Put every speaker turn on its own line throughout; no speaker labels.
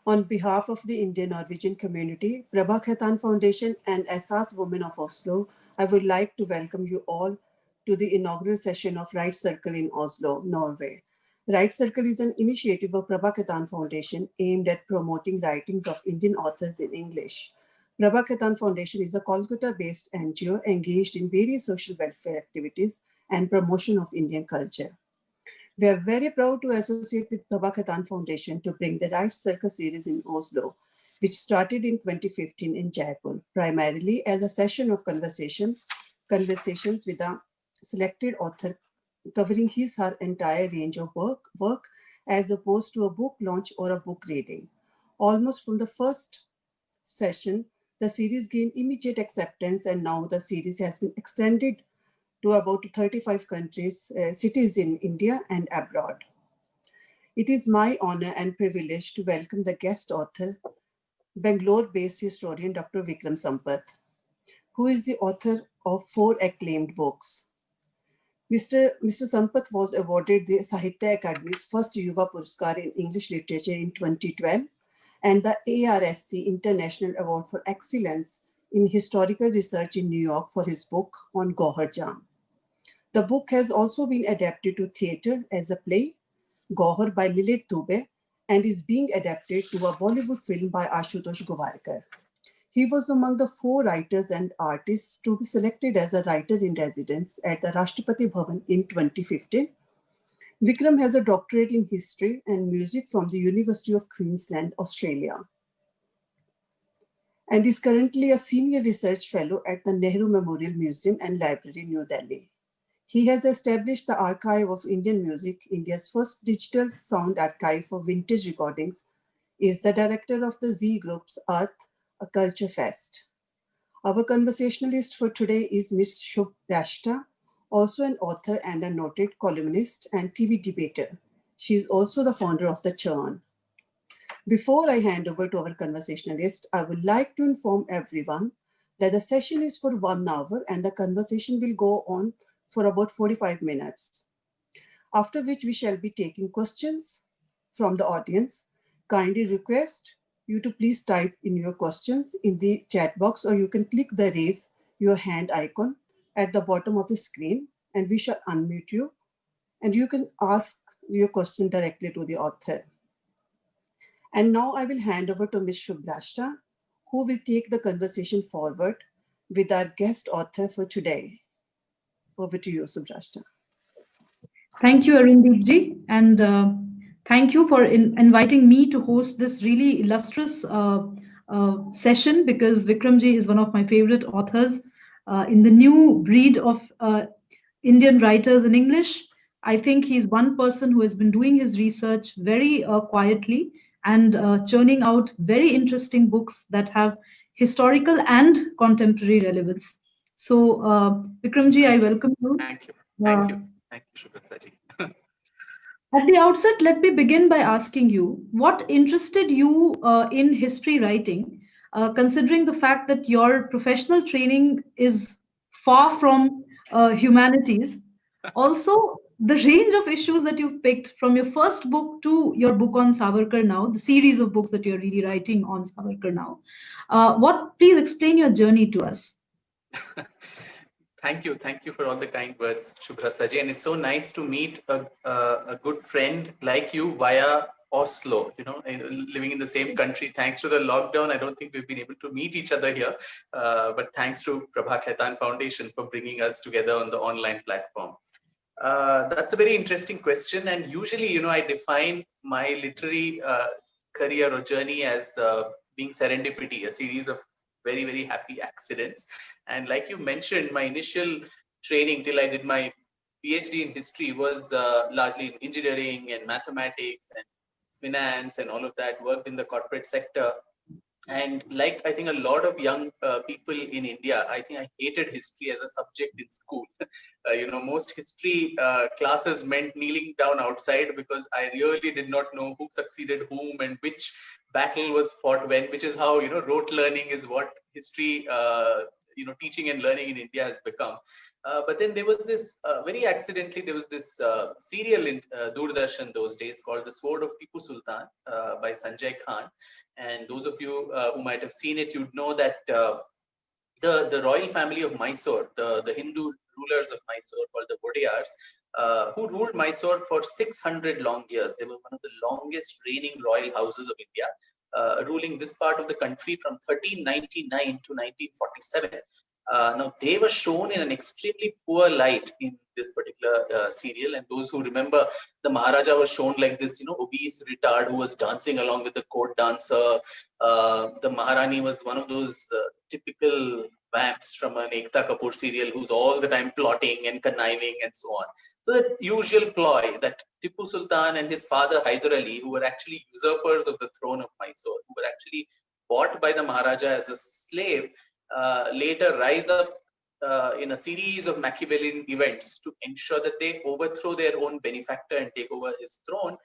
On behalf of the Indian Norwegian community, Prabha Khaitan Foundation, and Assas Women of Oslo, I would like to welcome you all to the inaugural session of Right Circle in Oslo, Norway. Right Circle is an initiative of Prabha Khaitan Foundation aimed at promoting writings of Indian authors in English. Prabha Khaitan Foundation is a Kolkata-based NGO engaged in various social welfare activities and promotion of Indian culture. We are very proud to associate with Prabha Khaitan Foundation to bring the Right Circus series in Oslo, which started in 2015 in Jaipur, primarily as a session of conversations with a selected author covering her entire range of work as opposed to a book launch or a book reading. Almost from the first session, the series gained immediate acceptance, and now the series has been extended to about 35 cities in India and abroad. It is my honor and privilege to welcome the guest author, Bangalore-based historian Dr. Vikram Sampath, who is the author of 4 acclaimed books. Mr. Sampath was awarded the Sahitya Academy's first Yuva Puraskar in English Literature in 2012 and the ARSC International Award for Excellence in Historical Research in New York for his book on Gauhar Jam. The book has also been adapted to theatre as a play, Gauhar by Lilith Dubey, and is being adapted to a Bollywood film by Ashutosh Govarkar. He was among the 4 writers and artists to be selected as a writer in residence at the Rashtrapati Bhavan in 2015. Vikram has a doctorate in history and music from the University of Queensland, Australia, and is currently a senior research fellow at the Nehru Memorial Museum and Library, New Delhi. He has established the Archive of Indian Music, India's first digital sound archive for vintage recordings, is the director of the Z Group's Earth, a Culture Fest. Our conversationalist for today is Ms. Shubh Rashta, also an author and a noted columnist and TV debater. She is also the founder of The Churn. Before I hand over to our conversationalist, I would like to inform everyone that the session is for 1 hour and the conversation will go on for about 45 minutes, after which we shall be taking questions from the audience. Kindly request you to please type in your questions in the chat box, or you can click the raise your hand icon at the bottom of the screen and we shall unmute you and you can ask your question directly to the author. And now I will hand over to Ms. Shubh Rashta, who will take the conversation forward with our guest author for today. Over to you, Subrashta.
Thank you, Arindip and thank you for inviting me to host this really illustrious session, because Vikramji is one of my favorite authors in the new breed of Indian writers in English. I think he's one person who has been doing his research very quietly and churning out very interesting books that have historical and contemporary relevance. So, Vikramji, I welcome you.
Thank you. Thank you. Thank you, Shubhraji.
At the outset, let me begin by asking you, what interested you in history writing, considering the fact that your professional training is far from humanities? Also, the range of issues that you've picked from your first book to your book on Savarkar now, the series of books that you're really writing on Savarkar now. Please explain your journey to us.
Thank you for all the kind words, Shubhrastaji. And it's so nice to meet a good friend like you via Oslo, living in the same country. Thanks to the lockdown, I don't think we've been able to meet each other here. But thanks to Prabha Khaitan Foundation for bringing us together on the online platform. That's a very interesting question. And usually, I define my literary career or journey as being serendipity, a series of very, very happy accidents. And like you mentioned, my initial training till I did my PhD in history was largely in engineering and mathematics and finance and all of that. Worked in the corporate sector. And like I think a lot of young people in India, I think I hated history as a subject in school. Most history classes meant kneeling down outside because I really did not know who succeeded whom and which battle was fought when, which is how, rote learning is what history teaching and learning in India has become. But then there was this, very accidentally, there was this serial in Doordarshan those days called The Sword of Tipu Sultan by Sanjay Khan. And those of you who might have seen it, you'd know that the royal family of Mysore, the Hindu rulers of Mysore called the Vodiyars, who ruled Mysore for 600 long years. They were one of the longest reigning royal houses of India, ruling this part of the country from 1399 to 1947. Now, they were shown in an extremely poor light in this particular serial. And those who remember, the Maharaja was shown like this, obese retard who was dancing along with the court dancer. The Maharani was one of those typical vamps from an Ekta Kapoor serial who's all the time plotting and conniving and so on. So the usual ploy that Tipu Sultan and his father Hyder Ali, who were actually usurpers of the throne of Mysore, who were actually bought by the Maharaja as a slave, later rise up in a series of Machiavellian events to ensure that they overthrow their own benefactor and take over his throne.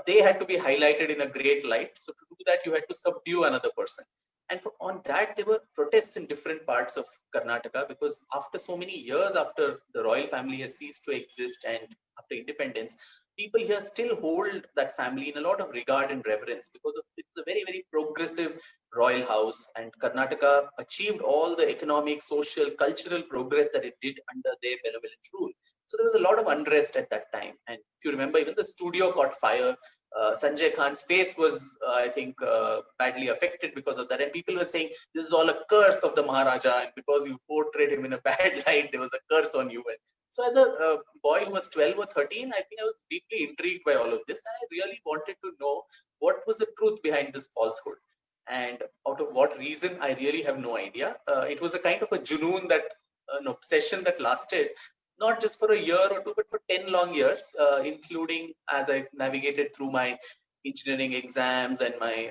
They had to be highlighted in a great light. So to do that, you had to subdue another person. And on that, there were protests in different parts of Karnataka, because after so many years after the royal family has ceased to exist and after independence, people here still hold that family in a lot of regard and reverence, because it's a very, very progressive royal house, and Karnataka achieved all the economic, social, cultural progress that it did under their benevolent rule. So there was a lot of unrest at that time. And if you remember, even the studio caught fire. Sanjay Khan's face was, I think, badly affected because of that. And people were saying, this is all a curse of the Maharaja. And because you portrayed him in a bad light, there was a curse on you. And so as a boy who was 12 or 13, I think I was deeply intrigued by all of this. And I really wanted to know what was the truth behind this falsehood. And out of what reason, I really have no idea. It was a kind of a junoon, that an obsession that lasted not just for a year or two, but for 10 long years, including as I navigated through my engineering exams and my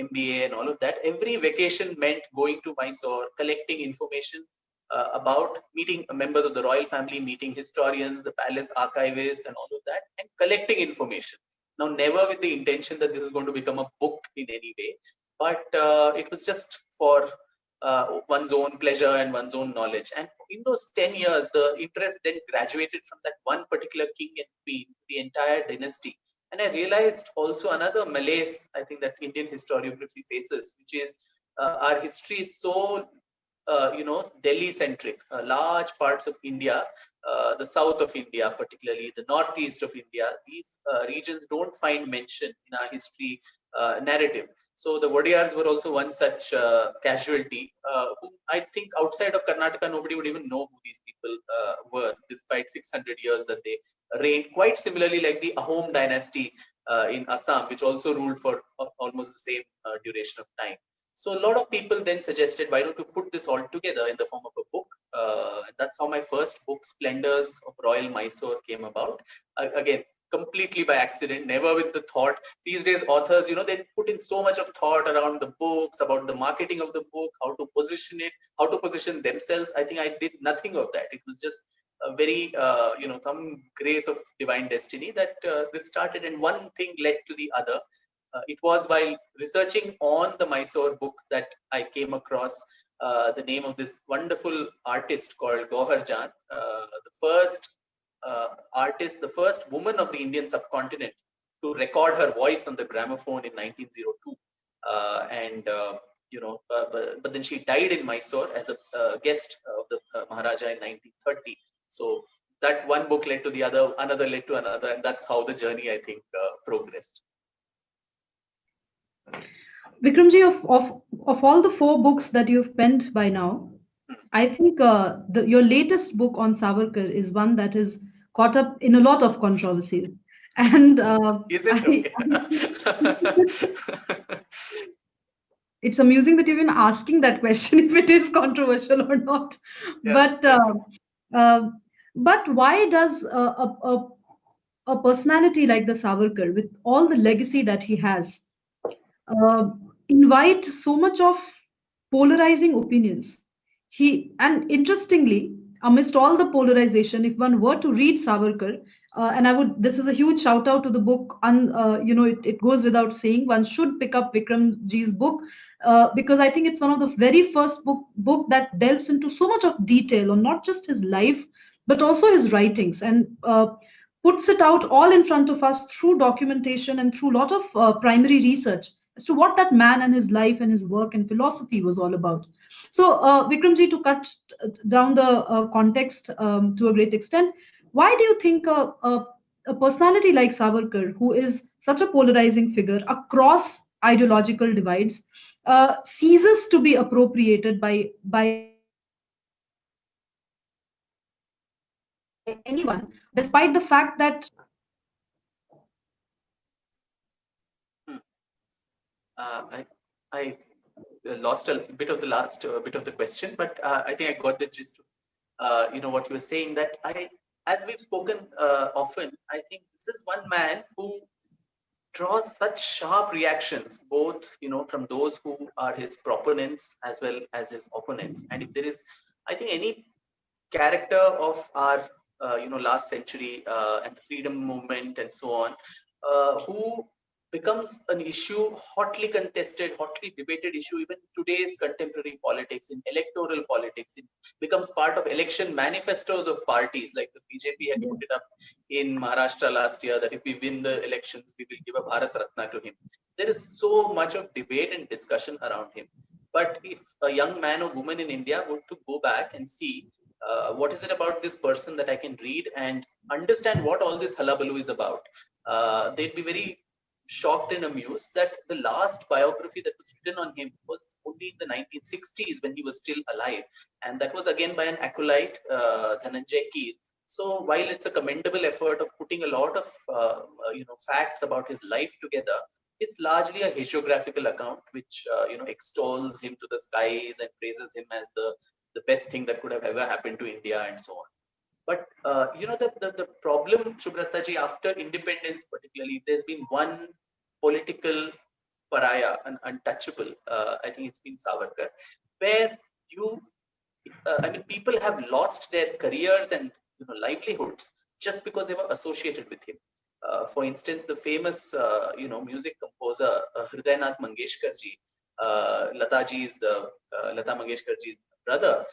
MBA and all of that. Every vacation meant going to Mysore, collecting information about, meeting members of the royal family, meeting historians, the palace archivists and all of that, and collecting information. Now, never with the intention that this is going to become a book in any way, but it was just for one's own pleasure and one's own knowledge. And in those 10 years, the interest then graduated from that one particular king and queen, the entire dynasty. And I realized also another malaise, I think, that Indian historiography faces, which is our history is so, Delhi-centric. Large parts of India, the south of India, particularly the northeast of India, these regions don't find mention in our history narrative. So the Vodiyars were also one such casualty, who I think outside of Karnataka, nobody would even know who these people were, despite 600 years that they reigned. Quite similarly, like the Ahom dynasty in Assam, which also ruled for almost the same duration of time. So a lot of people then suggested, why don't you put this all together in the form of a book? That's how my first book, Splendors of Royal Mysore, came about. Again, completely by accident, never with the thought. These days, authors, they put in so much of thought around the books, about the marketing of the book, how to position it, how to position themselves. I think I did nothing of that. It was just a very, some grace of divine destiny that this started, and one thing led to the other. It was while researching on the Mysore book that I came across the name of this wonderful artist called Gauhar Jan, the first artist, the first woman of the Indian subcontinent to record her voice on the gramophone in 1902. But then she died in Mysore as a guest of the Maharaja in 1930. So that one book led to the other, another led to another, and that's how the journey, I think, progressed.
Vikramji, of all the 4 books that you've penned by now, I think your latest book on Savarkar is one that is caught up in a lot of controversies. And
is it? Okay.
It's amusing that you're even asking that question, if it is controversial or not. Yeah. But why does a personality like the Savarkar, with all the legacy that he has, invite so much of polarizing opinions? And interestingly, amidst all the polarization, if one were to read Savarkar, and this is a huge shout out to the book. It goes without saying, one should pick up Vikramji's book, because I think it's one of the very first book that delves into so much of detail on not just his life, but also his writings, and puts it out all in front of us through documentation and through a lot of primary research as to what that man and his life and his work and philosophy was all about. So, Vikramji, to cut down the context to a great extent, why do you think a personality like Savarkar, who is such a polarizing figure across ideological divides, ceases to be appropriated by anyone, despite the fact that
I lost a bit of the last bit of the question, but I think I got the gist of what you were saying. That as we've spoken often, I think this is one man who draws such sharp reactions, both from those who are his proponents as well as his opponents. And if there is, I think, any character of our last century and the freedom movement and so on, who becomes an issue, hotly contested, hotly debated issue, even today's contemporary politics, in electoral politics. It becomes part of election manifestos of parties, like the BJP had put it up in Maharashtra last year, that if we win the elections, we will give a Bharat Ratna to him. There is so much of debate and discussion around him. But if a young man or woman in India were to go back and see what is it about this person that I can read and understand what all this hullabaloo is about, they'd be very shocked and amused that the last biography that was written on him was only in the 1960s, when he was still alive, and that was again by an acolyte, Dhananjay Keer. So while it's a commendable effort of putting a lot of facts about his life together, it's largely a hagiographical account which extols him to the skies and praises him as the best thing that could have ever happened to India and so on. But the problem, Shubhrastaji, after independence particularly, there's been one political pariah, an untouchable. I think it's been Savarkar, where people have lost their careers and livelihoods just because they were associated with him. For instance, the famous music composer Hridaynath Mangeshkarji, Lata Mangeshkarji's brother.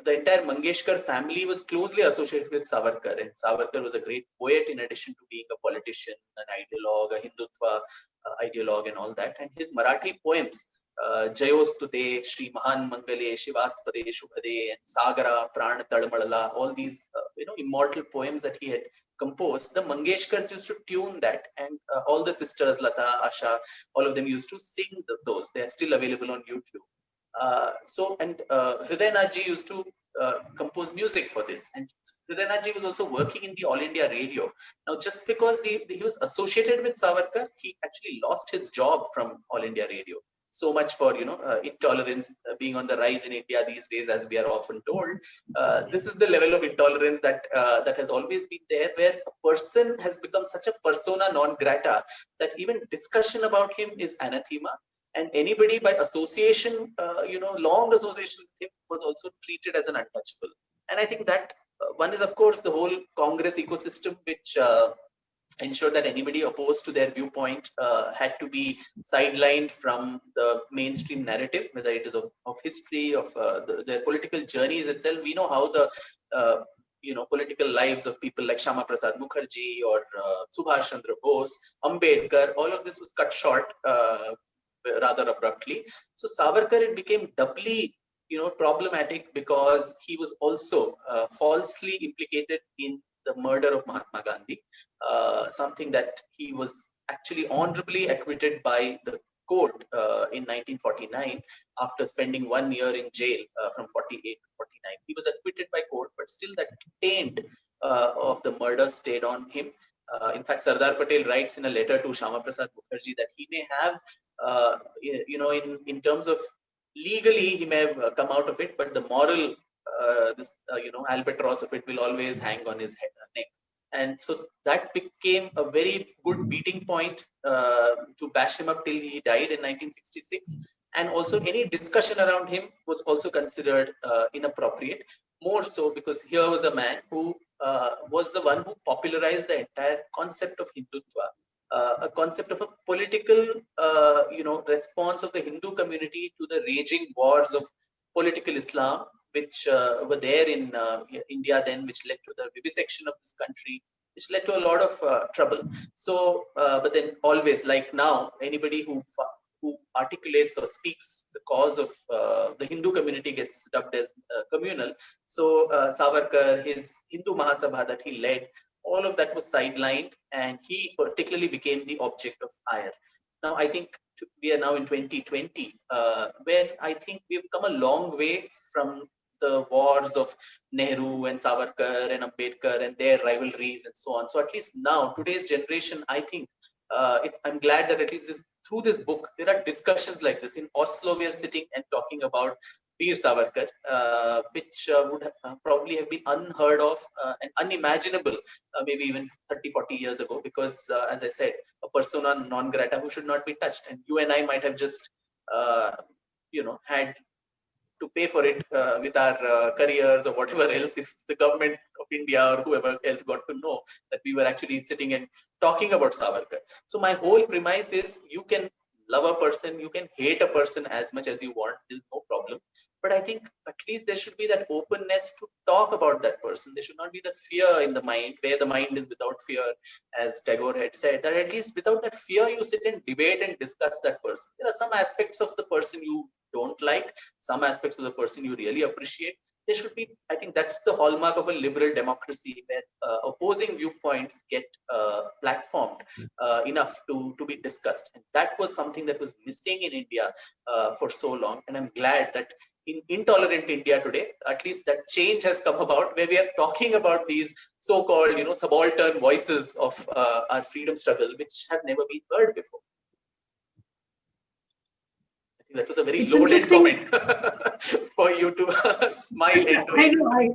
The entire Mangeshkar family was closely associated with Savarkar, and Savarkar was a great poet in addition to being a politician, an ideologue, a Hindutva ideologue, and all that. And his Marathi poems, Jayostute, Shri Mahan Mangale, Shivaspade, Shubhade, and Sagara, Pran Talmalala, all these immortal poems that he had composed, the Mangeshkars used to tune that, and all the sisters, Lata, Asha, all of them used to sing those. They are still available on YouTube. Hridaynathji used to compose music for this, and Hridaynathji was also working in the All India Radio. Now, just because he was associated with Savarkar, he actually lost his job from All India Radio. So much for intolerance being on the rise in India these days, as we are often told. This is the level of intolerance that has always been there, where a person has become such a persona non grata that even discussion about him is anathema. And anybody by association, long association with him, was also treated as an untouchable. And I think that one is, of course, the whole Congress ecosystem, which ensured that anybody opposed to their viewpoint had to be sidelined from the mainstream narrative, whether it is of history, of their political journeys itself. We know how the political lives of people like Shama Prasad Mukherjee or Subhash Chandra Bose, Ambedkar, all of this was cut short rather abruptly. So Savarkar, it became doubly problematic because he was also falsely implicated in the murder of Mahatma Gandhi, something that he was actually honorably acquitted by the court in 1949 after spending 1 year in jail from 48 to 49. He was acquitted by court, but still that taint of the murder stayed on him. In fact, Sardar Patel writes in a letter to Shama Prasad Mukherjee that he may have, in terms of legally, he may have come out of it, but the moral, albatross of it will always hang on his neck. And so that became a very good beating point to bash him up till he died in 1966. And also any discussion around him was also considered inappropriate. more so because here was a man who was the one who popularized the entire concept of Hindutva, a concept of a political, response of the Hindu community to the raging wars of political Islam, which were there in India then, which led to the vivisection of this country, which led to a lot of trouble. So, but then always, like now, anybody who articulates or speaks the cause of the Hindu community gets dubbed as communal. So Savarkar, his Hindu Mahasabha that he led, all of that was sidelined, and he particularly became the object of ire. Now, I think we are now in 2020, when I think we've come a long way from the wars of Nehru and Savarkar and Ambedkar and their rivalries and so on. So at least now, today's generation, I think, I'm glad that at least through this book, there are discussions like this. In Oslo, we are sitting and talking about Veer Savarkar, which would probably have been unheard of and unimaginable maybe even 30, 40 years ago, because as I said, a persona non grata who should not be touched. And you and I might have just, had to pay for it with our careers or whatever else, if the government of India or whoever else got to know that we were actually sitting and talking about Savarkar. So my whole premise is you can love a person, you can hate a person as much as you want, there's no problem. But I think at least there should be that openness to talk about that person. There should not be the fear in the mind, where the mind is without fear, as Tagore had said, that at least without that fear, you sit and debate and discuss that person. There are some aspects of the person you don't like, some aspects of the person you really appreciate. There should be, I think that's the hallmark of a liberal democracy, where opposing viewpoints get platformed enough to be discussed. And that was something that was missing in India for so long. And I'm glad that in intolerant India today, at least that change has come about, where we are talking about these so-called, subaltern voices of our freedom struggle, which have never been heard before. That was a very loaded comment for you to smile into.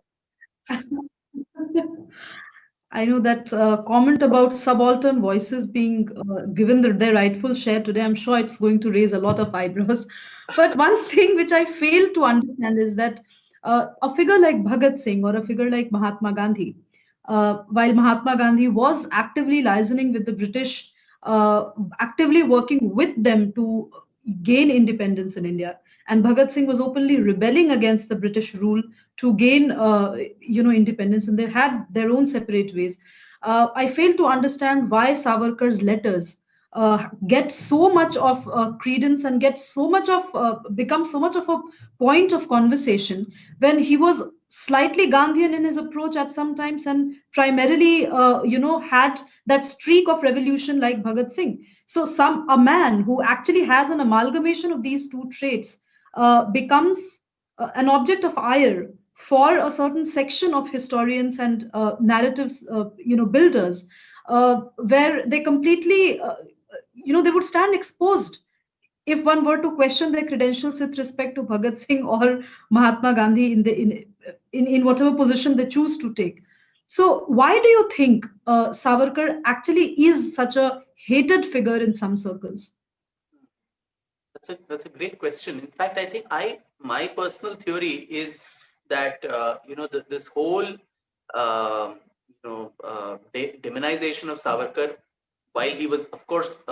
I know that comment about subaltern voices being given their rightful share today. I'm sure it's going to raise a lot of eyebrows. But one thing which I fail to understand is that a figure like Bhagat Singh or a figure like Mahatma Gandhi, while Mahatma Gandhi was actively liaising with the British, actively working with them to gain independence in India, and Bhagat Singh was openly rebelling against the British rule to gain, independence, and they had their own separate ways. I fail to understand why Savarkar's letters get so much of credence and get so much of become so much of a point of conversation, when he was slightly Gandhian in his approach at some times, and primarily, had that streak of revolution like Bhagat Singh. So, a man who actually has an amalgamation of these two traits becomes an object of ire for a certain section of historians and narratives, builders, where they completely, they would stand exposed if one were to question their credentials with respect to Bhagat Singh or Mahatma Gandhi in whatever position they choose to take. So, why do you think Savarkar actually is such a hated figure in some circles?
That's a great question. In fact, I think my personal theory is that this whole demonization of Savarkar, while he was, of course,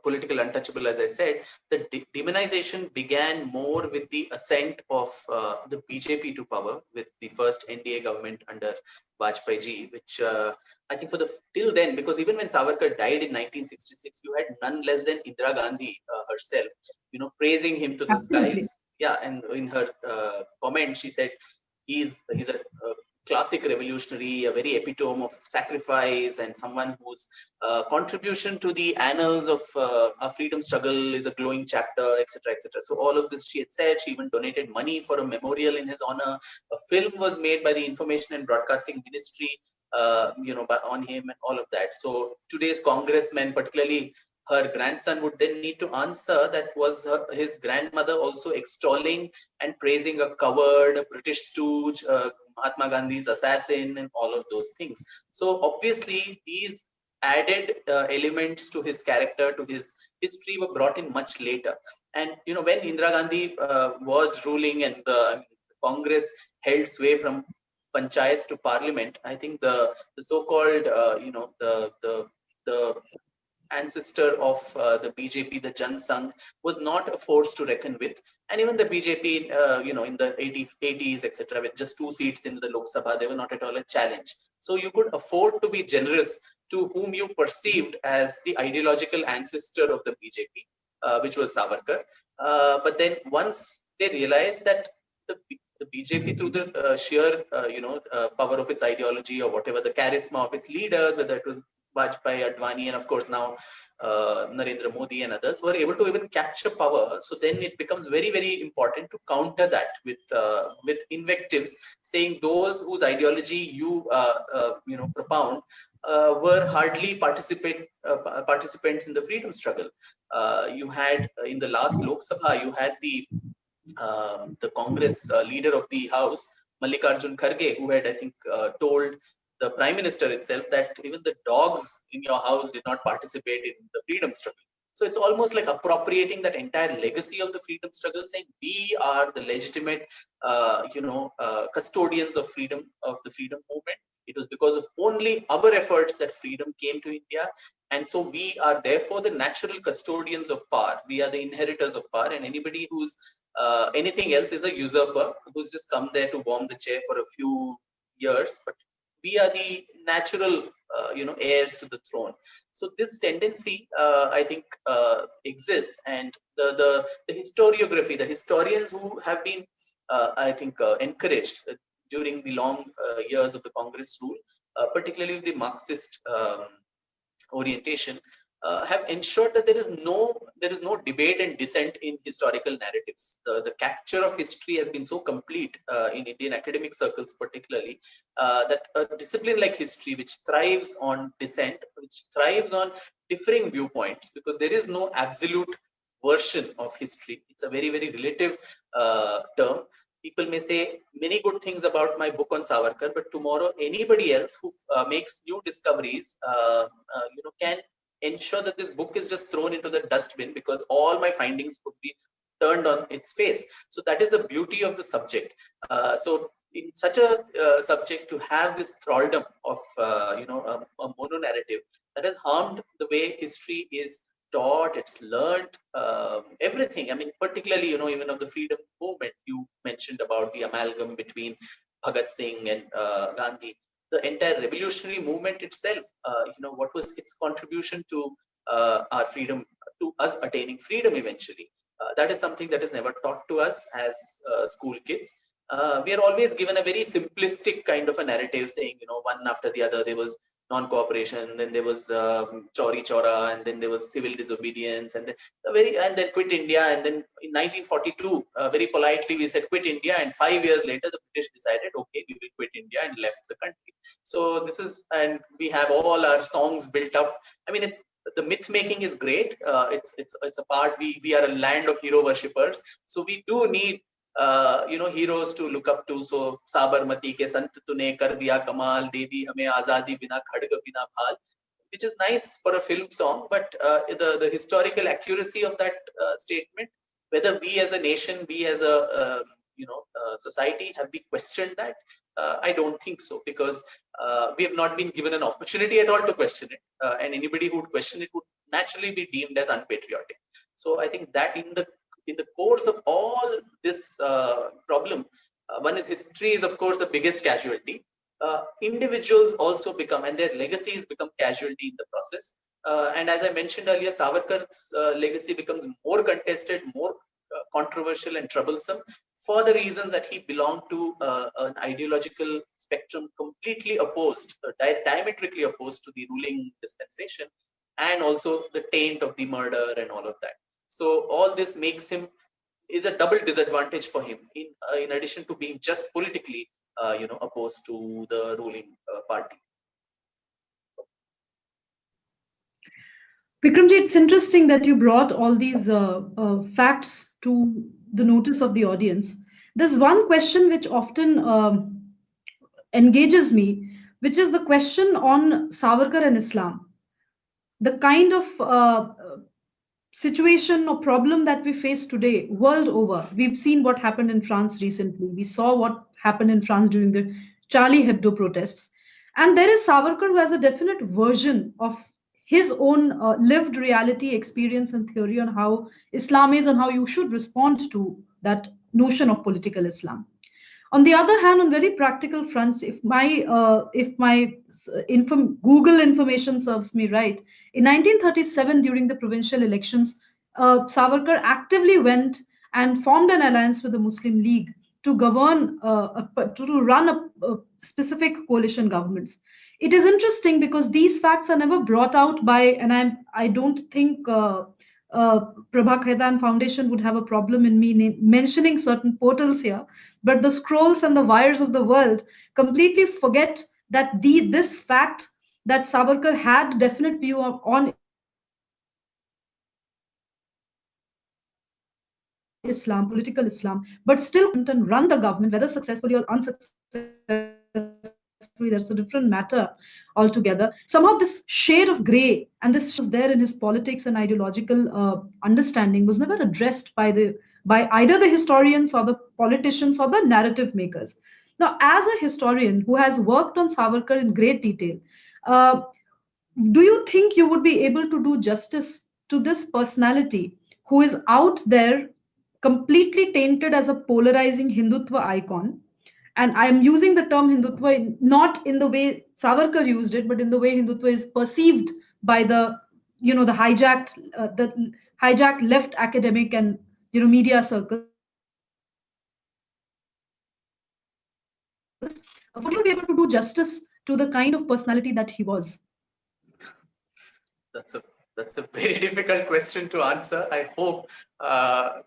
political untouchable, as I said, the demonization began more with the ascent of the BJP to power with the first NDA government under Vajpayee ji, which I think till then, because even when Savarkar died in 1966, you had none less than Indira Gandhi herself, praising him to the skies. Yeah, and in her comment, she said he's a classic revolutionary, a very epitome of sacrifice, and someone whose contribution to the annals of our freedom struggle is a glowing chapter, etc., etc. So all of this she had said. She even donated money for a memorial in his honor. A film was made by the Information and Broadcasting Ministry, on him and all of that. So today's congressmen, particularly her grandson, would then need to answer that was his grandmother also extolling and praising a coward, a British stooge, Mahatma Gandhi's assassin, and all of those things. So obviously these added elements to his character, to his history, were brought in much later. And when Indira Gandhi was ruling and the Congress held sway from panchayat to parliament, I think the so-called the ancestor of the BJP, the Jan Sangh, was not a force to reckon with. And even the BJP, in the 80s, etc., with just 2 seats in the Lok Sabha, they were not at all a challenge. So you could afford to be generous to whom you perceived as the ideological ancestor of the BJP, which was Savarkar. But then once they realized that the BJP, through the sheer, power of its ideology or whatever, the charisma of its leaders, whether it was Vajpayee, Advani, and of course now Narendra Modi and others, were able to even capture power. So then it becomes very, very important to counter that with invectives, saying those whose ideology you propound were hardly participants in the freedom struggle. You had in the last Lok Sabha, you had the Congress leader of the House, Mallikarjun Kharge, who had, I think, told the Prime Minister itself that even the dogs in your house did not participate in the freedom struggle. So it's almost like appropriating that entire legacy of the freedom struggle, saying we are the legitimate, custodians of freedom, of the freedom movement. It was because of only our efforts that freedom came to India. And so we are therefore the natural custodians of power. We are the inheritors of power, and anybody who's anything else is a usurper who's just come there to warm the chair for a few years. But we are the natural, heirs to the throne. So this tendency, I think, exists, and the historiography, the historians who have been, I think, encouraged during the long years of the Congress rule, particularly with the Marxist orientation, have ensured that there is no debate and dissent in historical narratives. The capture of history has been so complete in Indian academic circles, particularly, that a discipline like history, which thrives on dissent, which thrives on differing viewpoints, because there is no absolute version of history. It's a very, very relative term. People may say many good things about my book on Savarkar, but tomorrow anybody else who makes new discoveries, can ensure that this book is just thrown into the dustbin, because all my findings could be turned on its face. So that is the beauty of the subject. So in such a subject, to have this thraldom of a mono-narrative that has harmed the way history is taught, it's learned, everything. I mean, particularly, even of the freedom movement, you mentioned about the amalgam between Bhagat Singh and Gandhi. The entire revolutionary movement itself, what was its contribution to our freedom, to us attaining freedom eventually? That is something that is never taught to us as school kids. We are always given a very simplistic kind of a narrative, saying, one after the other, there was non-cooperation, then there was Chauri Chaura, and then there was civil disobedience, and then quit India. And then in 1942, very politely we said quit India, and 5 years later the British decided, okay, we will quit India, and left the country. So this is, and we have all our songs built up. I mean, it's the myth making is great. It's a part. We are a land of hero worshippers, so we do need heroes to look up to. So Sabarmati ke sant tune kar diya kamal, de di hame azadi bina khadg bina bhal, which is nice for a film song, but the historical accuracy of that statement, whether we as a nation, we as a society, have we questioned that? I don't think so, because we have not been given an opportunity at all to question it, and anybody who would question it would naturally be deemed as unpatriotic. So I think that in the course of all this problem, one is history is of course the biggest casualty. Individuals also become, and their legacies become casualty in the process. And as I mentioned earlier, Savarkar's legacy becomes more contested, more controversial and troublesome, for the reasons that he belonged to an ideological spectrum completely opposed, diametrically opposed to the ruling dispensation, and also the taint of the murder and all of that. So all this makes him, is a double disadvantage for him, in addition to being just politically opposed to the ruling party.
Vikramji, it's interesting that you brought all these facts to the notice of the audience. There's one question which often engages me, which is the question on Savarkar and Islam. The kind of situation or problem that we face today world over. We've seen what happened in France recently. We saw what happened in France during the Charlie Hebdo protests. And there is Savarkar, who has a definite version of his own lived reality, experience, and theory on how Islam is and how you should respond to that notion of political Islam. On the other hand, on very practical fronts, if my Google information serves me right, in 1937 during the provincial elections, Savarkar actively went and formed an alliance with the Muslim League to govern to run a specific coalition governments. It is interesting because these facts are never brought out by, and I don't think Prabha Khaitan Foundation would have a problem in me mentioning certain portals here, but the scrolls and the wires of the world completely forget that this fact that Savarkar had definite view on Islam, political Islam, but still and run the government, whether successfully or unsuccessfully, that's a different matter altogether. Somehow, this shade of gray and this was there in his politics and ideological understanding was never addressed by either the historians or the politicians or the narrative makers. Now, as a historian who has worked on Savarkar in great detail, uh, do you think you would be able to do justice to this personality who is out there completely tainted as a polarizing Hindutva icon? And I'm using the term Hindutva not in the way Savarkar used it, but in the way Hindutva is perceived by the hijacked left academic and media circles. Would you be able to do justice to the kind of personality that he was?
That's a very difficult question to answer. I hope I'm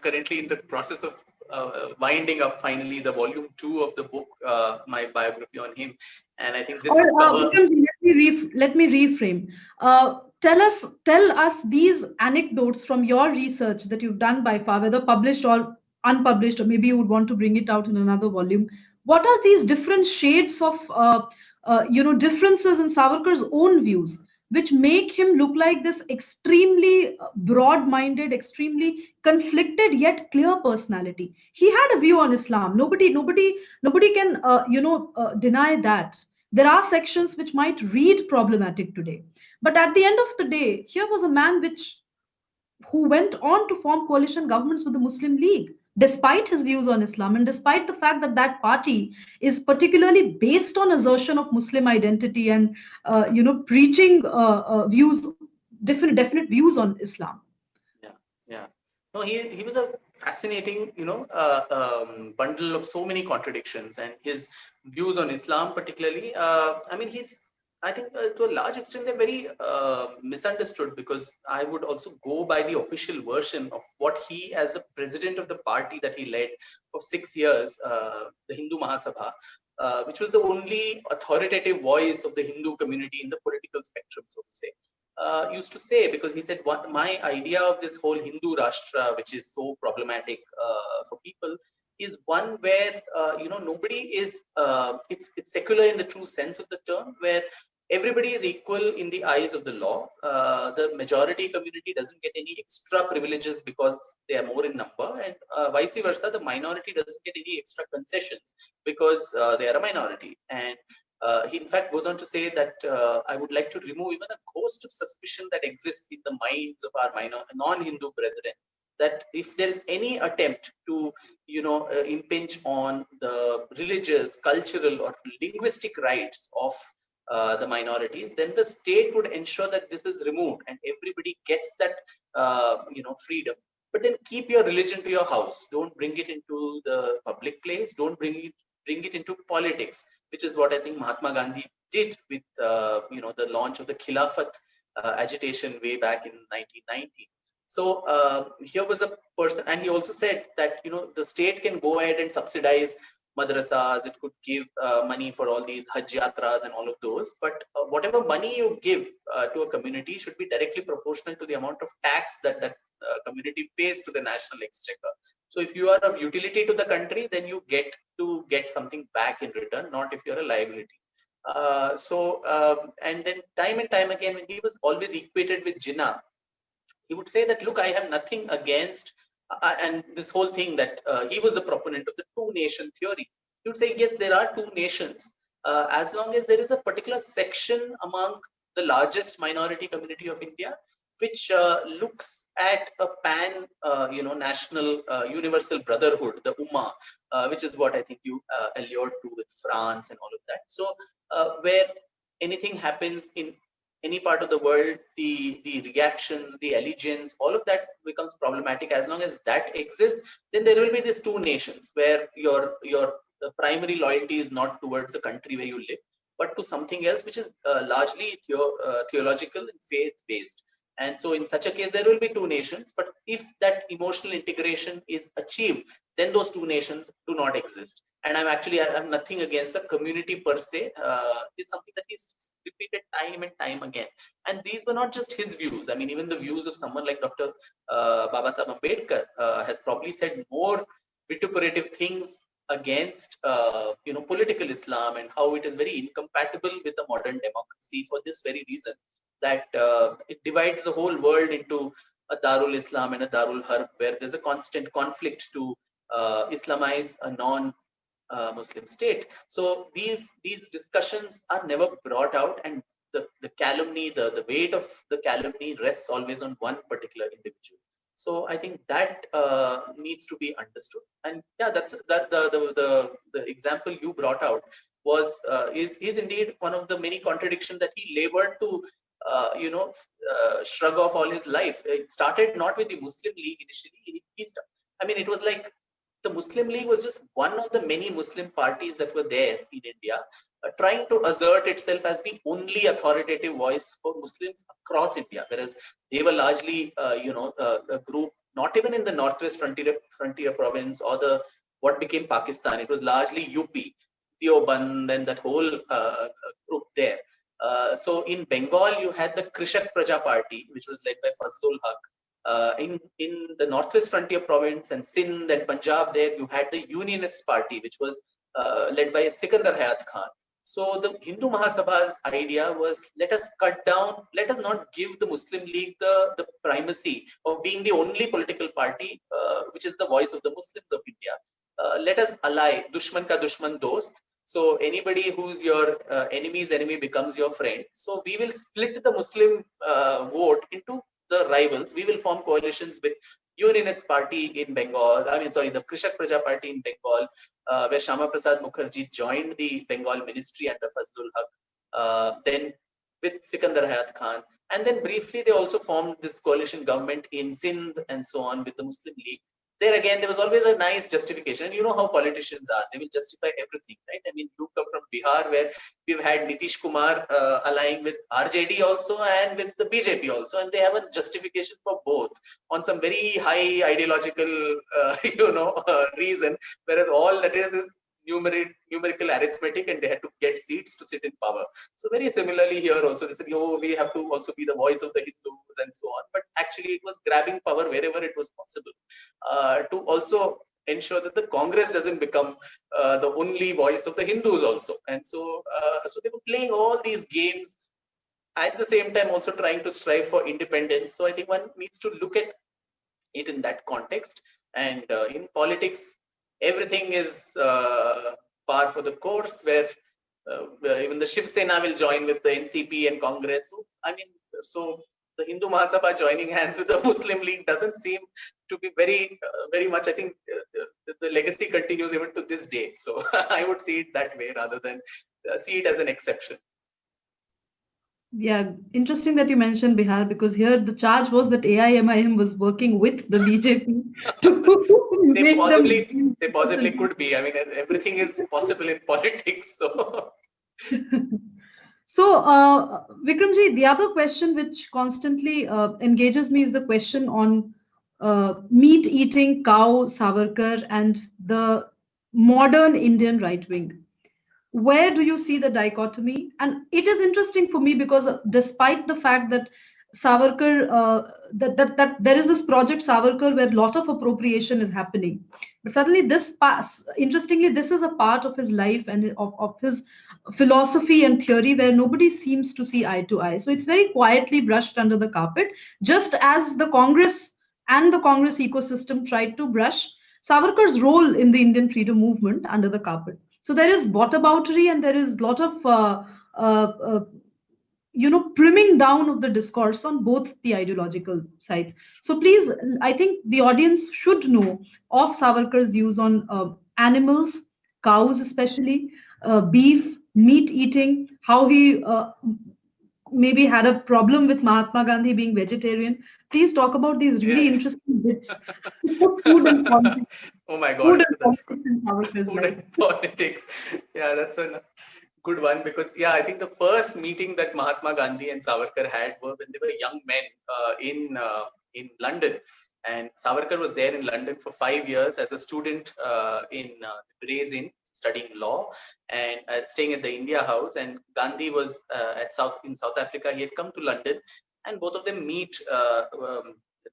currently in the process of winding up finally the volume 2 of the book, my biography on him, and I think this
Or
would cover.
Vikramji, let me reframe. Tell us these anecdotes from your research that you've done by far, whether published or unpublished, or maybe you would want to bring it out in another volume. What are these different shades of differences in Savarkar's own views, which make him look like this extremely broad-minded, extremely conflicted yet clear personality? He had a view on Islam. Nobody can deny that. There are sections which might read problematic today. But at the end of the day, here was a man who went on to form coalition governments with the Muslim League, despite his views on Islam and despite the fact that that party is particularly based on assertion of Muslim identity and preaching views, definite views on Islam.
Yeah. No, he was a fascinating, bundle of so many contradictions, and his views on Islam, particularly. I think to a large extent, they're very misunderstood, because I would also go by the official version of what he, as the president of the party that he led for 6 years, the Hindu Mahasabha, which was the only authoritative voice of the Hindu community in the political spectrum, so to say. Used to say, because he said, my idea of this whole Hindu Rashtra, which is so problematic for people, is one where nobody is it's secular in the true sense of the term, where everybody is equal in the eyes of the law. The majority community doesn't get any extra privileges because they are more in number, and vice versa, the minority doesn't get any extra concessions because they are a minority. And he in fact goes on to say that I would like to remove even a ghost of suspicion that exists in the minds of our non-Hindu brethren, that if there is any attempt to impinge on the religious, cultural, or linguistic rights of the minorities, then the state would ensure that this is removed and everybody gets that freedom. But then keep your religion to your house. Don't bring it into the public place. Don't bring it into politics, which is what I think Mahatma Gandhi did with the launch of the Khilafat agitation way back in 1990. So here was a person, and he also said that the state can go ahead and subsidize madrasas, it could give money for all these Hajj yatras and all of those, but whatever money you give to a community should be directly proportional to the amount of tax that community pays to the national exchequer. So if you are of utility to the country, then you get something back in return, not if you're a liability. And then time and time again, when he was always equated with Jinnah, he would say that, look, I have nothing against, and this whole thing that he was the proponent of the two-nation theory. He would say, yes, there are two nations, as long as there is a particular section among the largest minority community of India, which looks at a pan, national, universal brotherhood, the Ummah, which is what I think you allured to with France and all of that. So where anything happens in any part of the world, the reaction, the allegiance, all of that becomes problematic. As long as that exists, then there will be these two nations where your primary loyalty is not towards the country where you live, but to something else which is largely theological and faith-based. And so in such a case, there will be two nations. But if that emotional integration is achieved, then those two nations do not exist. And I have nothing against the community per se. It's something that he's repeated time and time again. And these were not just his views. I mean, even the views of someone like Dr. Babasaheb Ambedkar has probably said more vituperative things against political Islam and how it is very incompatible with a modern democracy for this very reason, that it divides the whole world into a Darul Islam and a Darul Harb, where there's a constant conflict to Islamize a non-Muslim state. So these discussions are never brought out, and the calumny, the weight of the calumny rests always on one particular individual. So I think that needs to be understood. And yeah, that's the example you brought out was is indeed one of the many contradictions that he labored to shrug off all his life. It started not with the Muslim League initially. It was like the Muslim League was just one of the many Muslim parties that were there in India, trying to assert itself as the only authoritative voice for Muslims across India, whereas they were largely, a group not even in the Northwest Frontier province or what became Pakistan. It was largely UP, Deoband, and that whole group there. So in Bengal, you had the Krishak Praja Party, which was led by Fazlul Haq. In the Northwest Frontier province and Sindh and Punjab, there you had the Unionist Party, which was led by Sikandar Hayat Khan. So the Hindu Mahasabha's idea was, let us cut down, let us not give the Muslim League the primacy of being the only political party, which is the voice of the Muslims of India. Let us ally, dushman ka dushman dost. So anybody who's your enemy's enemy becomes your friend. So we will split the Muslim vote into the rivals. We will form coalitions with Unionist Party in Bengal, the Krishak Praja Party in Bengal, where Shama Prasad Mukherjee joined the Bengal ministry under Fazlul Haq, then with Sikandar Hayat Khan. And then briefly, they also formed this coalition government in Sindh and so on with the Muslim League. There again, there was always a nice justification. And you know how politicians are. They will justify everything, right? I mean, you come from Bihar, where we've had Nitish Kumar allying with RJD also and with the BJP also. And they have a justification for both on some very high ideological, reason. Whereas all that is numerical arithmetic, and they had to get seats to sit in power. So very similarly here also, they said, we have to also be the voice of the Hindus and so on. But actually it was grabbing power wherever it was possible, to also ensure that the Congress doesn't become the only voice of the Hindus also. And so they were playing all these games, at the same time also trying to strive for independence. So I think one needs to look at it in that context. And in politics, everything is par for the course, where even the Shiv Sena will join with the NCP and Congress. So the Hindu Mahasabha joining hands with the Muslim League doesn't seem to be very much. I think the legacy continues even to this day. So I would see it that way rather than see it as an exception.
Yeah, interesting that you mentioned Bihar, because here the charge was that AIMIM was working with the BJP to
they possibly could be. I mean, everything is possible in politics.
So, Vikramji, the other question which constantly engages me is the question on meat-eating cow Savarkar and the modern Indian right wing. Where do you see the dichotomy? And it is interesting for me because despite the fact that Savarkar, that there is this project Savarkar where a lot of appropriation is happening, but suddenly interestingly, this is a part of his life and of his philosophy and theory where nobody seems to see eye to eye. So it's very quietly brushed under the carpet, just as the Congress and the Congress ecosystem tried to brush Savarkar's role in the Indian freedom movement under the carpet. So there is whataboutery and there is a lot of primming down of the discourse on both the ideological sides. So please, I think the audience should know of Savarkar's views on animals, cows especially, beef, meat eating, how he maybe had a problem with Mahatma Gandhi being vegetarian. Please talk about these really
Yeah.
interesting bits. Food and politics.
Oh my
Food
God,
and
that's good.
politics in Savarkar's
Food
life.
and politics. Yeah, that's a good one, because yeah, I think the first meeting that Mahatma Gandhi and Savarkar had were when they were young men in London, and Savarkar was there in London for 5 years as a student in Gray's Inn studying law and staying at the India House, and Gandhi was in South Africa. He had come to London, and both of them meet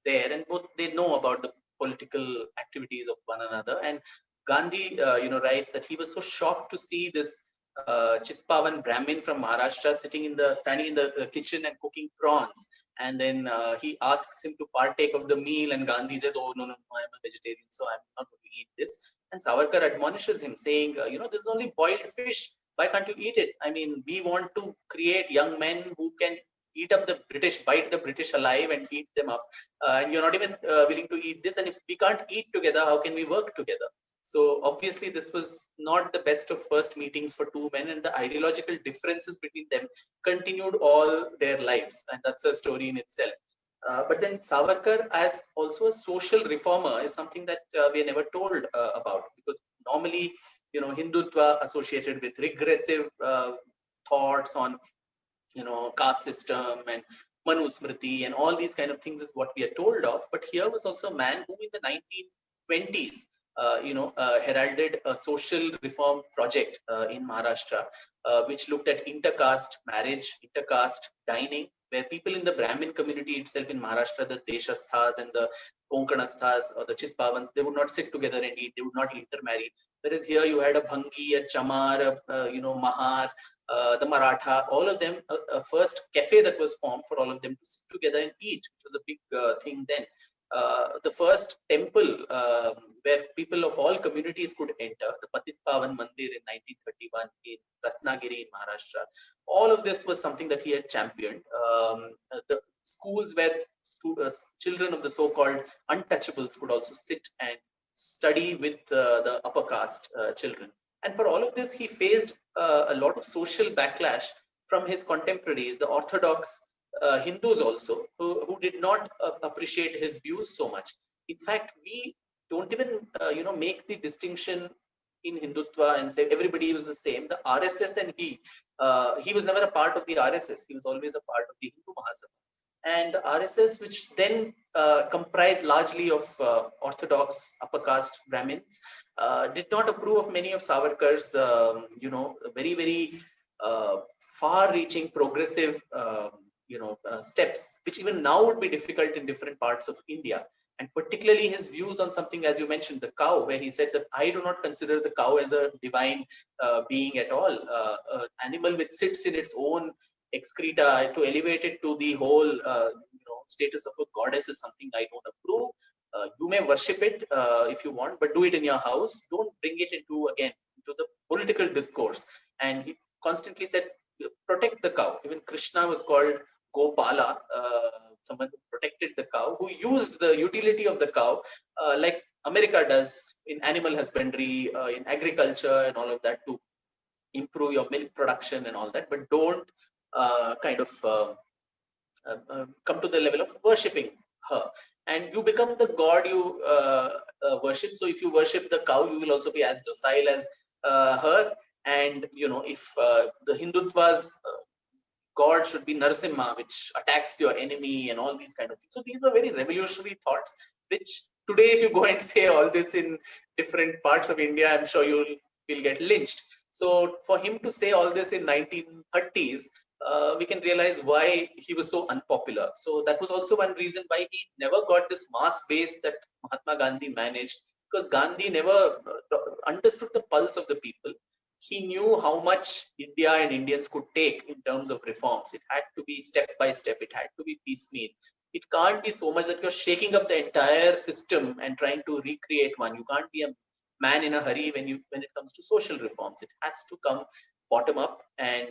there, and both they know about the political activities of one another. And Gandhi, writes that he was so shocked to see this Chitpavan Brahmin from Maharashtra standing in the kitchen and cooking prawns. And then he asks him to partake of the meal, and Gandhi says, "Oh no, I'm a vegetarian, so I'm not going to eat this." And Savarkar admonishes him, saying, "This is only boiled fish. Why can't you eat it? I mean, we want to create young men who can bite the British alive and eat them up. And you're not even willing to eat this. And if we can't eat together, how can we work together?" So obviously, this was not the best of first meetings for two men, and the ideological differences between them continued all their lives, and that's a story in itself. But then Savarkar, as also a social reformer, is something that we are never told about, because normally, Hindutva associated with regressive thoughts on, caste system and Manusmriti and all these kind of things is what we are told of. But here was also a man who in the 1920s, heralded a social reform project in Maharashtra, which looked at intercaste marriage, intercaste dining, where people in the Brahmin community itself in Maharashtra, the Deshasthas and the Konkanasthas or the Chitpavans, they would not sit together and eat, they would not intermarry. Whereas here you had a Bhangi, a Chamar, Mahar, the Maratha, all of them, a first cafe that was formed for all of them to sit together and eat, which was a big thing then. The first temple where people of all communities could enter, the Patit Pavan Mandir in 1931 in Ratnagiri in Maharashtra. All of this was something that he had championed. The schools where children of the so-called untouchables could also sit and study with the upper caste children. And for all of this, he faced a lot of social backlash from his contemporaries, the Orthodox Hindus also, who did not appreciate his views so much. In fact, we don't even make the distinction in Hindutva and say everybody was the same. The RSS and he was never a part of the RSS. He was always a part of the Hindu Mahasabha. And the RSS, which then comprised largely of Orthodox upper caste Brahmins, did not approve of many of Savarkar's, very, very far-reaching progressive steps, which even now would be difficult in different parts of India. And particularly his views on something, as you mentioned, the cow, where he said that I do not consider the cow as a divine being at all. An animal which sits in its own excreta, to elevate it to the whole status of a goddess is something I don't approve. You may worship it if you want, but do it in your house. Don't bring it into the political discourse. And he constantly said, protect the cow. Even Krishna was called Gopala, someone who protected the cow, who used the utility of the cow like America does in animal husbandry, in agriculture and all of that, to improve your milk production and all that, but don't come to the level of worshipping her. And you become the god you worship. So if you worship the cow, you will also be as docile as her. And if the Hindutva's God should be Narasimha, which attacks your enemy and all these kind of things. So these were very revolutionary thoughts, which today, if you go and say all this in different parts of India, I'm sure you will get lynched. So for him to say all this in 1930s, we can realize why he was so unpopular. So that was also one reason why he never got this mass base that Mahatma Gandhi managed, because Gandhi never understood the pulse of the people. he knew how much India and Indians could take in terms of reforms. It had to be step by step. It had to be piecemeal. It can't be so much that you're shaking up the entire system and trying to recreate one. You can't be a man in a hurry when it comes to social reforms. It has to come bottom up, and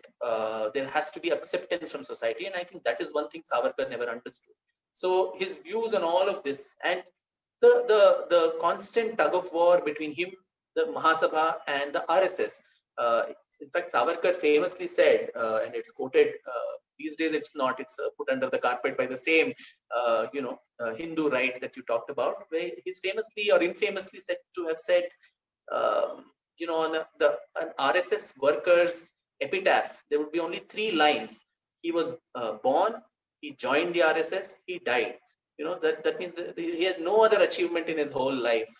there has to be acceptance from society. And I think that is one thing Savarkar never understood. So his views on all of this, and the constant tug of war between him, the Mahasabha, and the RSS. In fact, Savarkar famously said, and it's quoted, these days it's not, it's put under the carpet by the same, Hindu right that you talked about, where he's famously or infamously said to have said, on an RSS worker's epitaph, there would be only 3 lines. He was born, he joined the RSS, he died. That means that he has no other achievement in his whole life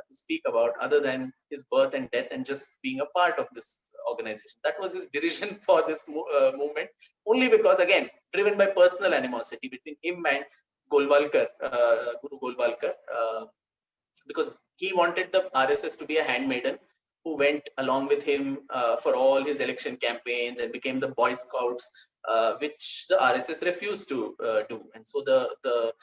to speak about other than his birth and death and just being a part of this organization. That was his derision for this movement, only because, again, driven by personal animosity between him and Golwalkar, Guru Golwalkar, because he wanted the RSS to be a handmaiden who went along with him for all his election campaigns and became the Boy Scouts, which the RSS refused to do. And so the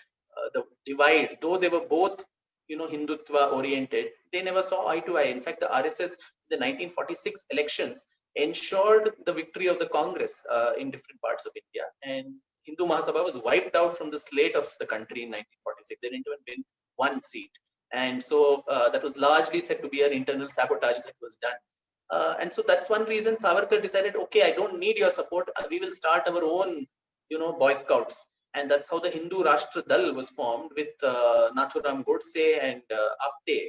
divide, though they were both, Hindutva oriented, they never saw eye to eye. In fact, the RSS, the 1946 elections ensured the victory of the Congress in different parts of India. And Hindu Mahasabha was wiped out from the slate of the country in 1946. They didn't even win 1 seat. And so that was largely said to be an internal sabotage that was done. And so that's one reason Savarkar decided, okay, I don't need your support. We will start our own, Boy Scouts. And that's how the Hindu Rashtra Dal was formed with Nathuram Godse and Apte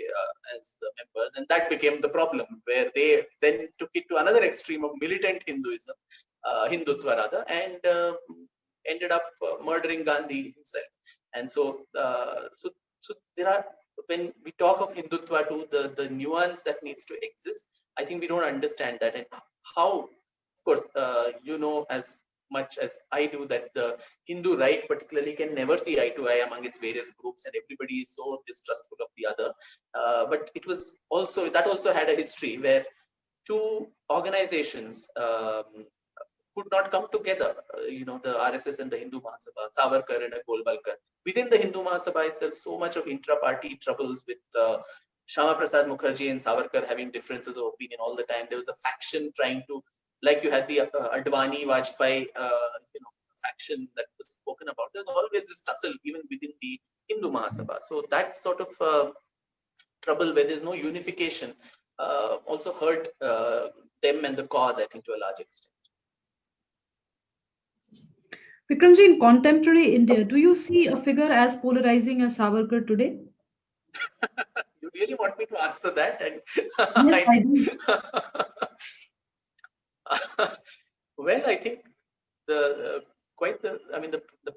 as the members. And that became the problem, where they then took it to another extreme of militant Hinduism, Hindutva rather, and ended up murdering Gandhi himself. And so, so there are, when we talk of Hindutva too, the nuance that needs to exist, I think we don't understand that. And how, of course, as much as I do, that the Hindu right particularly can never see eye to eye among its various groups, and everybody is so distrustful of the other. But it was also, that also had a history where 2 organizations could not come together, the RSS and the Hindu Mahasabha, Savarkar and Golwalkar. Within the Hindu Mahasabha itself, so much of intra-party troubles with Shama Prasad Mukherjee and Savarkar having differences of opinion all the time. There was a faction trying to, like you had the Advani Vajpayee, faction that was spoken about. There's always this tussle even within the Hindu Mahasabha. So that sort of trouble where there's no unification also hurt them and the cause, I think, to a large extent.
Vikramji, in contemporary India, do you see a figure as polarizing as Savarkar today?
You really want me to answer that? And
Yes, I do.
Well, I think the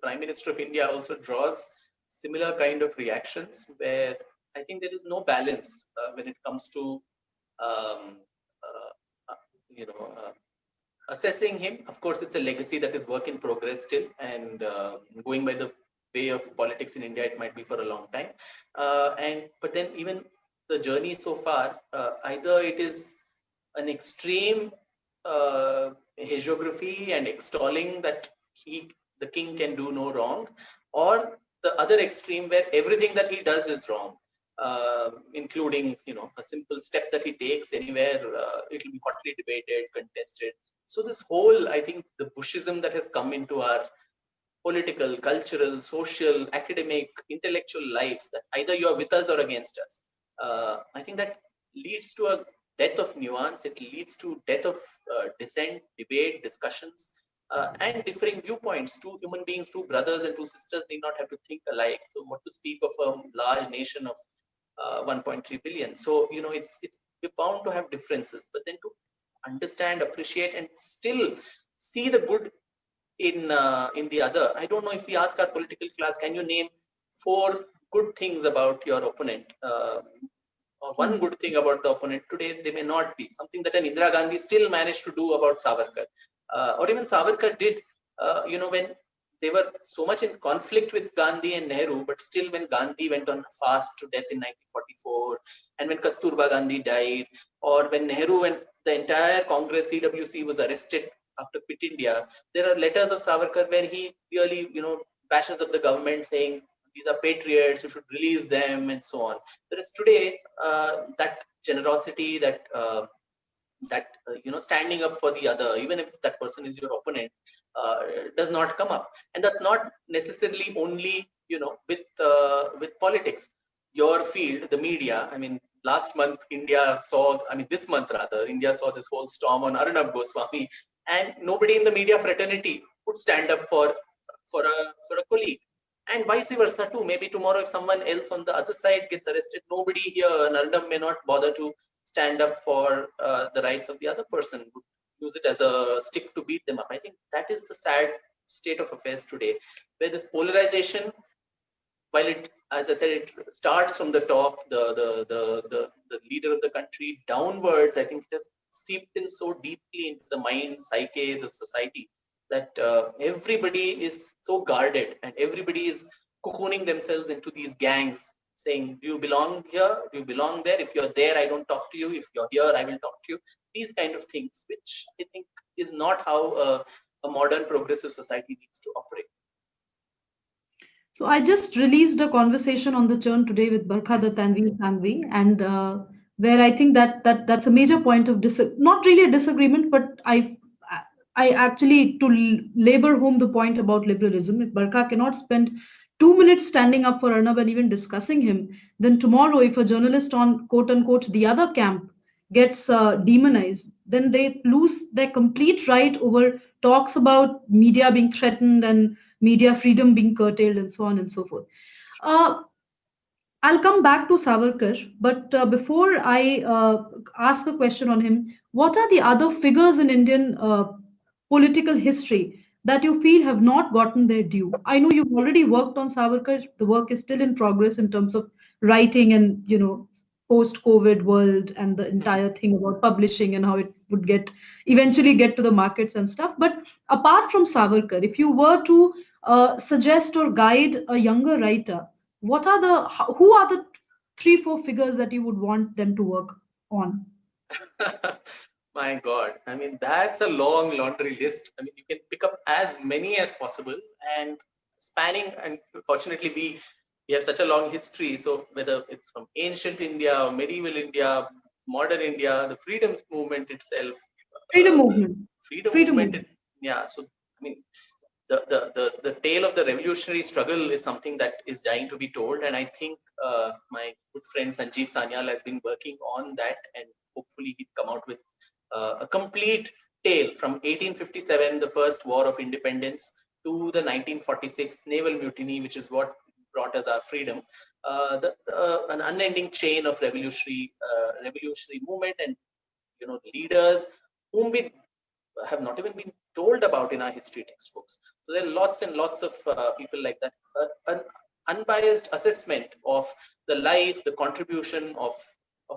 Prime Minister of India also draws similar kind of reactions, where I think there is no balance when it comes to assessing him. Of course, it's a legacy that is work in progress still, and going by the way of politics in India, it might be for a long time. But then even the journey so far, either it is an extreme hagiography and extolling that the king can do no wrong, or the other extreme where everything that he does is wrong, including a simple step that he takes anywhere, it will be hotly debated, contested. So this whole, I think, the Bushism that has come into our political, cultural, social, academic, intellectual lives, that either you are with us or against us, I think that leads to a death of nuance. It leads to death of dissent, debate, discussions, and differing viewpoints. 2 human beings, 2 brothers and 2 sisters need not have to think alike. So what to speak of a large nation of 1.3 billion. So, we're bound to have differences, but then to understand, appreciate, and still see the good in the other. I don't know if we ask our political class, can you name 4 good things about your opponent? Or one good thing about the opponent. Today, they may not be. Something that an Indira Gandhi still managed to do about Savarkar. Or even Savarkar did, when they were so much in conflict with Gandhi and Nehru, but still when Gandhi went on fast to death in 1944, and when Kasturba Gandhi died, or when Nehru and the entire Congress CWC was arrested after Quit India, there are letters of Savarkar where he really, bashes up the government saying, these are patriots, you should release them, and so on. Whereas today, that generosity, standing up for the other, even if that person is your opponent, does not come up. And that's not necessarily only, with politics. Your field, the media, last month, this month rather, India saw this whole storm on Arnab Goswami, and nobody in the media fraternity would stand up for a colleague. And vice versa too. Maybe tomorrow, if someone else on the other side gets arrested, nobody here, Arnab may not bother to stand up for the rights of the other person, would use it as a stick to beat them up. I think that is the sad state of affairs today, where this polarization, while it, as I said, it starts from the top, the leader of the country downwards, I think it has seeped in so deeply into the mind, psyche, the society, that everybody is so guarded and everybody is cocooning themselves into these gangs, saying, do you belong here? Do you belong there? If you're there, I don't talk to you. If you're here, I will talk to you. These kind of things, which I think is not how a modern progressive society needs to operate.
So I just released a conversation on the churn today with Barkha Dutt and Veer Sanghvi, and where I think that's a major point of not really a disagreement, but I actually, to labor home the point about liberalism, if Barkha cannot spend 2 minutes standing up for Arnab and even discussing him, then tomorrow, if a journalist on quote unquote the other camp gets demonized, then they lose their complete right over talks about media being threatened and media freedom being curtailed and so on and so forth. I'll come back to Savarkar, but before I ask a question on him, what are the other figures in Indian political history that you feel have not gotten their due? I know you've already worked on Savarkar. The work is still in progress in terms of writing and, post-COVID world and the entire thing about publishing and how it would eventually get to the markets and stuff. But apart from Savarkar, if you were to suggest or guide a younger writer, who are the 3-4 figures that you would want them to work on?
My God, that's a long laundry list. You can pick up as many as possible and spanning, and fortunately we have such a long history. So whether it's from ancient India or medieval India, modern India, the freedom movement itself.
Freedom movement.
Freedom movement. Yeah. So, the tale of the revolutionary struggle is something that is dying to be told. And I think my good friend Sanjeev Sanyal has been working on that, and hopefully he'll come out with a complete tale from 1857, the first war of independence, to the 1946 naval mutiny, which is what brought us our freedom. An unending chain of revolutionary movement, and leaders whom we have not even been told about in our history textbooks. So there are lots and lots of people like that. An unbiased assessment of the life, the contribution of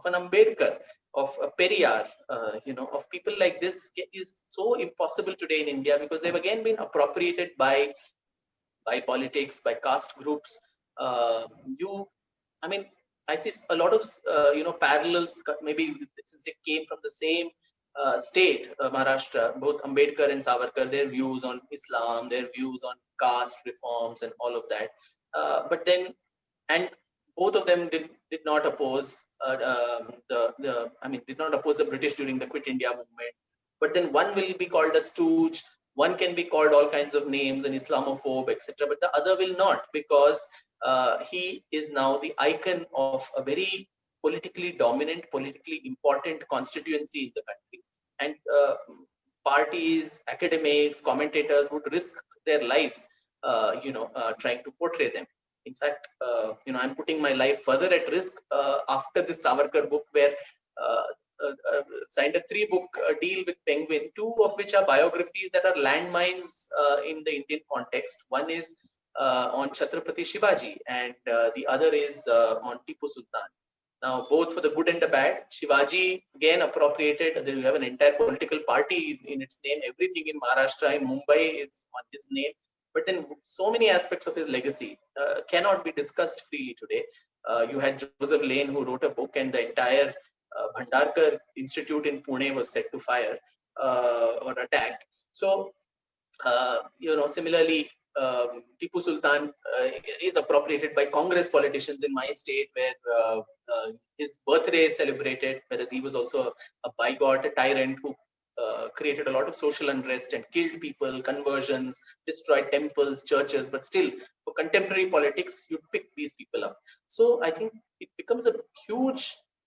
an Ambedkar, of a Periyar, of people like this is so impossible today in India, because they've again been appropriated by politics, by caste groups. I see a lot of parallels, maybe since they came from the same state, Maharashtra, both Ambedkar and Savarkar, their views on Islam, their views on caste reforms and all of that. But then, and both of them did not oppose did not oppose the British during the Quit India movement. But then one will be called a stooge, one can be called all kinds of names, an Islamophobe, etc. But the other will not, because he is now the icon of a very politically dominant, politically important constituency in the country. And parties, academics, commentators would risk their lives, trying to portray them. In fact, I'm putting my life further at risk after this Savarkar book, where signed a 3-book deal with Penguin, 2 of which are biographies that are landmines in the Indian context. One is on Chhatrapati Shivaji, and the other is on Tipu Sultan. Now, both for the good and the bad. Shivaji, again, appropriated. You have an entire political party in its name. Everything in Maharashtra, in Mumbai, is on his name. But then so many aspects of his legacy cannot be discussed freely today. You had Joseph Lane, who wrote a book, and the entire Bhandarkar Institute in Pune was set to fire or attacked. So, similarly, Tipu Sultan is appropriated by Congress politicians in my state, where his birthday is celebrated, whereas he was also a bigot, a tyrant who created a lot of social unrest and killed people, conversions, destroyed temples, churches. But still, for contemporary politics, you pick these people up. So I think it becomes a huge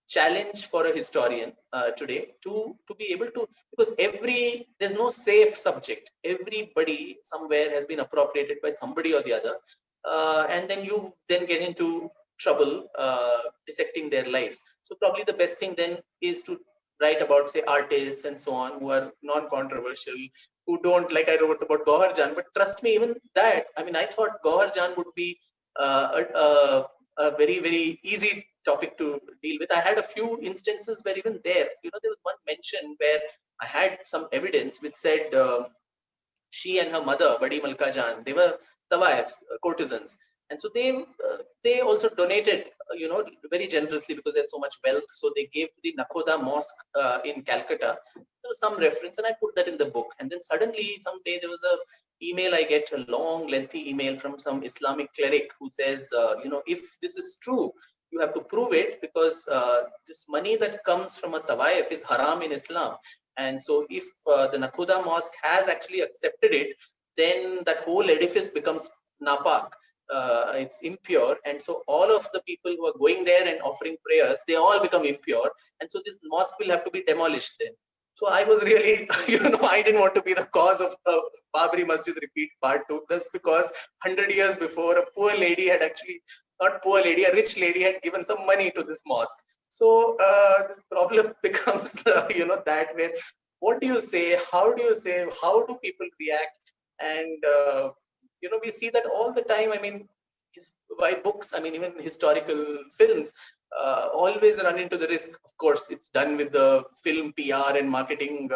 challenge for a historian today to be able to, because there's no safe subject. Everybody somewhere has been appropriated by somebody or the other, and then you then get into trouble dissecting their lives. So probably the best thing then is to write about, say, artists and so on, who are non-controversial, who don't, like I wrote about Gauhar Jan. But trust me, even that, I mean, I thought Gauhar Jan would be a very, very easy topic to deal with. I had a few instances where even there was one mention where I had some evidence which said she and her mother, Badi Malka Jan, they were tawaifs, courtesans. And so they also donated, very generously, because they had so much wealth. So they gave to the Nakhoda Mosque in Calcutta. There was some reference, and I put that in the book. And then suddenly, someday, there was a email. I get a long, lengthy email from some Islamic cleric who says, if this is true, you have to prove it, because this money that comes from a tawaif is haram in Islam. And so if the Nakhoda Mosque has actually accepted it, then that whole edifice becomes napak. It's impure. And so all of the people who are going there and offering prayers, they all become impure. And so this mosque will have to be demolished then. So I was really, I didn't want to be the cause of Babri Masjid repeat part 2, just because 100 years before, a poor lady had actually, not poor lady, a rich lady had given some money to this mosque. So this problem becomes, that way. What do you say? How do you say? How do people react? And, we see that all the time. I mean, by books, I mean, even historical films always run into the risk. Of course, it's done with the film PR and marketing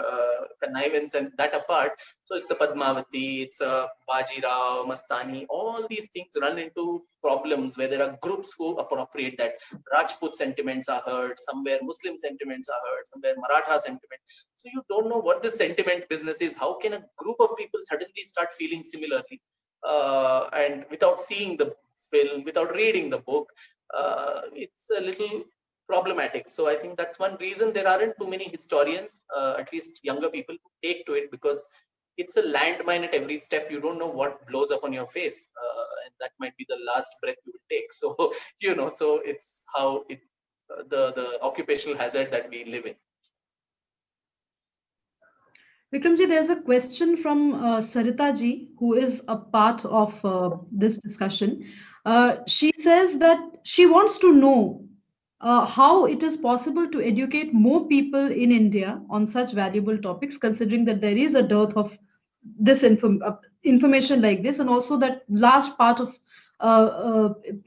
connivance and that apart. So it's a Padmavati, it's a Bajirao, Mastani, all these things run into problems where there are groups who appropriate that. Rajput sentiments are heard, somewhere Muslim sentiments are heard, somewhere Maratha sentiment. So you don't know what this sentiment business is. How can a group of people suddenly start feeling similarly? And without seeing the film, without reading the book, it's a little problematic. So I think that's one reason there aren't too many historians, at least younger people, who take to it, because it's a landmine at every step. You don't know what blows up on your face, and that might be the last breath you will take. So, so it's how the occupational hazard that we live in.
Vikramji, there's a question from Sarita ji, who is a part of this discussion. She says that she wants to know how it is possible to educate more people in India on such valuable topics, considering that there is a dearth of this information like this, and also that large part of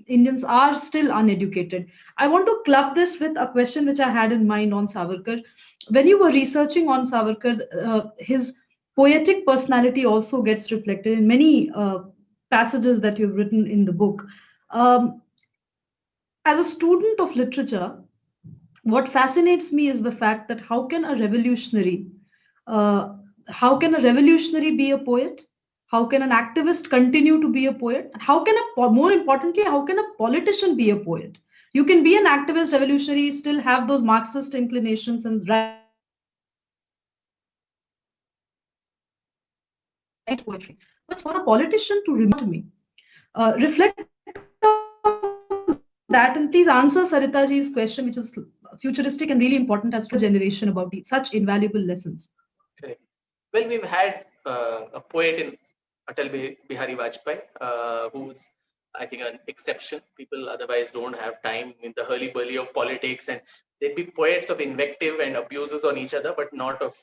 Indians are still uneducated. I want to club this with a question which I had in mind on Savarkar. When you were researching on Savarkar, his poetic personality also gets reflected in many passages that you've written in the book. As a student of literature, what fascinates me is the fact that how can a revolutionary be a poet? How can an activist continue to be a poet? And more importantly, how can a politician be a poet? You can be an activist, revolutionary, still have those Marxist inclinations and write poetry. But for a politician to reflect on that, and please answer Sarita ji's question, which is futuristic and really important as to a generation about such invaluable lessons.
Correct. Well, we've had a poet in Atal Bihari Vajpayee, who's, I think, an exception. People otherwise don't have time in the hurly-burly of politics, and they'd be poets of invective and abuses on each other, but not of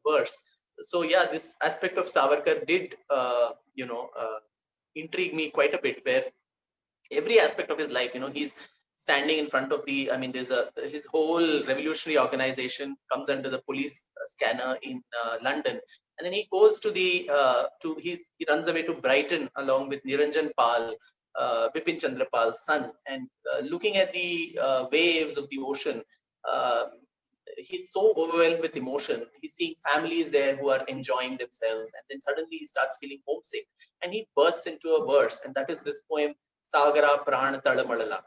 verse. So yeah, this aspect of Savarkar did, intrigue me quite a bit, where every aspect of his life, he's standing in front of his whole revolutionary organization comes under the police scanner in London. And then he goes to he runs away to Brighton along with Niranjan Pal, Bipin Chandra Pal's son, and looking at the waves of the ocean, uh, he's so overwhelmed with emotion. He's seeing families there who are enjoying themselves, and then suddenly he starts feeling homesick, and he bursts into a verse, and that is this poem, Sagara Pran Talamalala,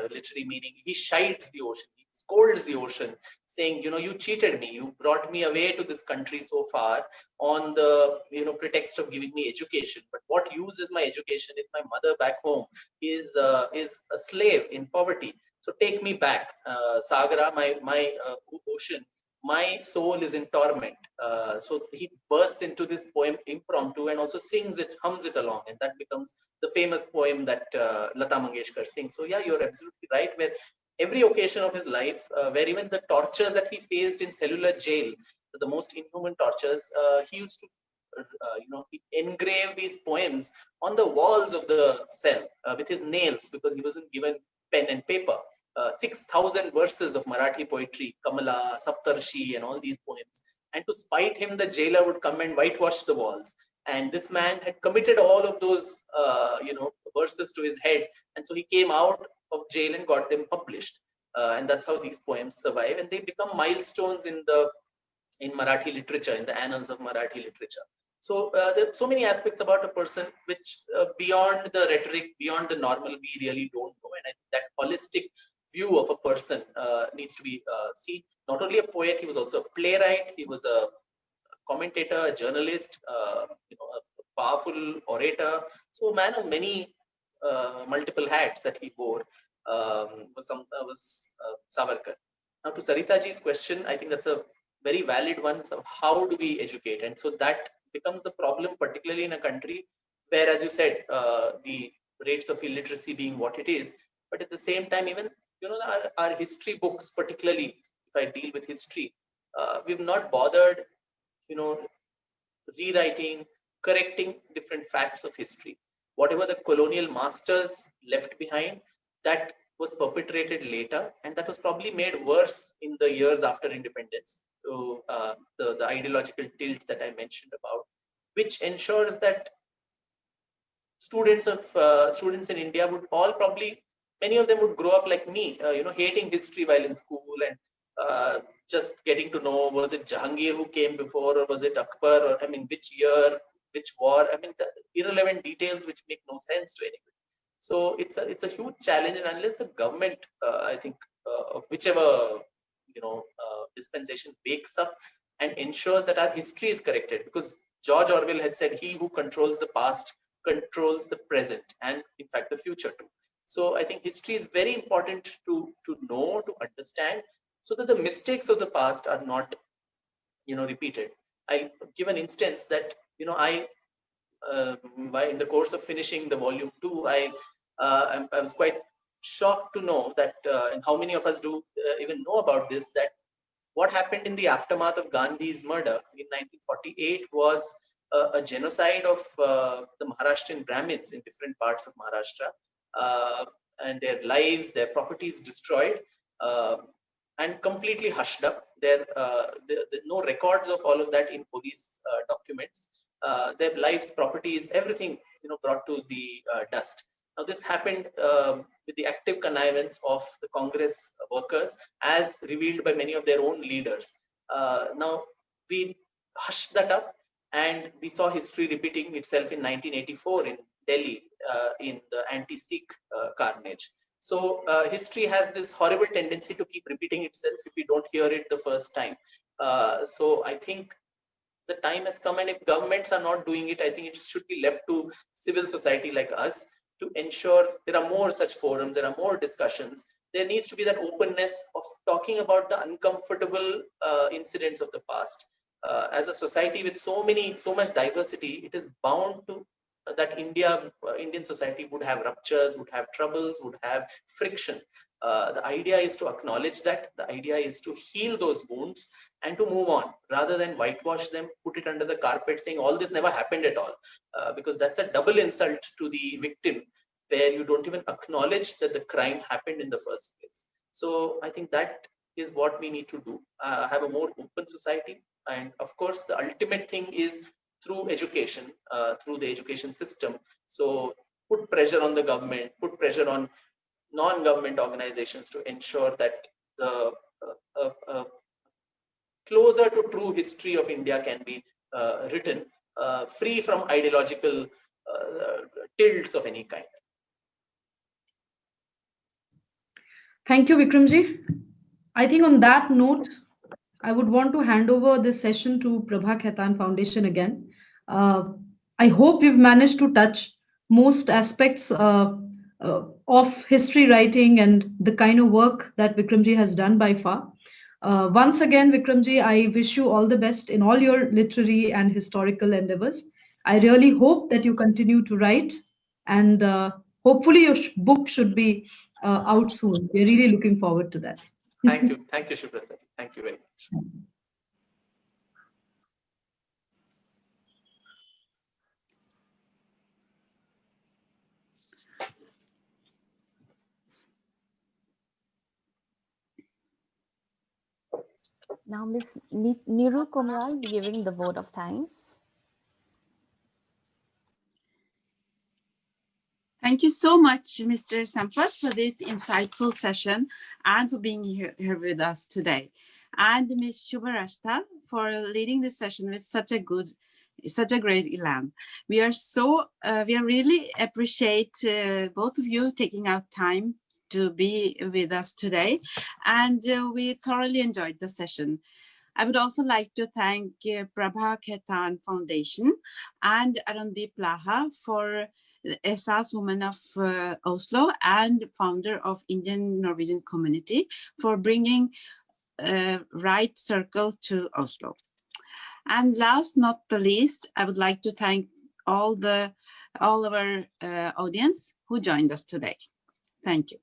literally meaning he chides the ocean, he scolds the ocean, saying, you cheated me, you brought me away to this country so far on the pretext of giving me education, but what use is my education if my mother back home is a slave in poverty? So take me back, Sagara, my ocean. My soul is in torment. So he bursts into this poem impromptu and also sings it, hums it along, and that becomes the famous poem that Lata Mangeshkar sings. So yeah, you're absolutely right. Where every occasion of his life, where even the tortures that he faced in cellular jail, the most inhuman tortures, he used to he engraved these poems on the walls of the cell with his nails, because he wasn't given pen and paper. 6,000 verses of Marathi poetry, Kamala, Saptarshi, and all these poems. And to spite him, the jailer would come and whitewash the walls. And this man had committed all of those, verses to his head. And so he came out of jail and got them published. And that's how these poems survive. And they become milestones in Marathi literature, in the annals of Marathi literature. So there are so many aspects about a person which beyond the rhetoric, beyond the normal, we really don't know. And I think that holistic view of a person needs to be seen. Not only a poet, he was also a playwright, he was a commentator, a journalist, a powerful orator. So a man of many multiple hats that he wore was Savarkar. Now to Saritaji's question, I think that's a very valid one. So how do we educate? And so that becomes the problem, particularly in a country where, as you said, the rates of illiteracy being what it is, but at the same time, even our history books, particularly if I deal with history, we've not bothered, rewriting, correcting different facts of history. Whatever the colonial masters left behind, that was perpetrated later, and that was probably made worse in the years after independence. So the ideological tilt that I mentioned about, which ensures that students in India would all probably, many of them would grow up like me, hating history while in school, and just getting to know, was it Jahangir who came before, or was it Akbar, or which year, which war? The irrelevant details which make no sense to anybody. So it's a huge challenge, and unless the government, I think, of whichever dispensation wakes up and ensures that our history is corrected, because George Orwell had said, "He who controls the past controls the present, and in fact the future too." So I think history is very important to know, to understand, so that the mistakes of the past are not repeated. I give an instance that I in the course of finishing the volume 2, I was quite shocked to know that, and how many of us do even know about this, that what happened in the aftermath of Gandhi's murder in 1948 was a genocide of the Maharashtrian Brahmins in different parts of Maharashtra, and their lives, their properties destroyed, and completely hushed up. There no records of all of that in police documents. Their lives, properties, everything brought to the dust. Now this happened with the active connivance of the Congress workers, as revealed by many of their own leaders. Now we hushed that up, and we saw history repeating itself in 1984 in Delhi in the anti-Sikh carnage. So history has this horrible tendency to keep repeating itself if we don't hear it the first time. So I think the time has come, and if governments are not doing it, I think it should be left to civil society like us to ensure there are more such forums, there are more discussions. There needs to be that openness of talking about the uncomfortable incidents of the past. As a society with so much diversity, it is bound to that Indian society would have ruptures, would have troubles, would have friction. The idea is to acknowledge that. The idea is to heal those wounds and to move on, rather than whitewash them, put it under the carpet, saying all this never happened at all, because that's a double insult to the victim, where you don't even acknowledge that the crime happened in the first place. So I think that is what we need to do. Have a more open society, And of course, the ultimate thing is through education, through the education system. So put pressure on the government, put pressure on non-government organizations to ensure that the closer to true history of India can be written, free from ideological tilts of any kind.
Thank you, Vikramji. I think on that note, I would want to hand over this session to Prabha Khaitan Foundation again. I hope we've managed to touch most aspects of history writing and the kind of work that Vikramji has done by far. Once again, Vikramji, I wish you all the best in all your literary and historical endeavors. I really hope that you continue to write, and hopefully your book should be out soon. We're really looking forward to that.
Thank you, Shubhra. Thank you very much.
Now, Ms. Niru Kumar giving the vote of thanks.
Thank you so much, Mr. Sampath, for this insightful session and for being here with us today. And Ms. Shubharashta for leading this session with such a great elan. We really appreciate both of you taking out time to be with us today, and we thoroughly enjoyed the session. I would also like to thank Prabha Khaitan Foundation and Arundeep Laha for Ehsaas Women of Oslo and founder of Indian Norwegian Community for bringing Right Circle to Oslo. And last not the least, I would like to thank all of our audience who joined us today. Thank you.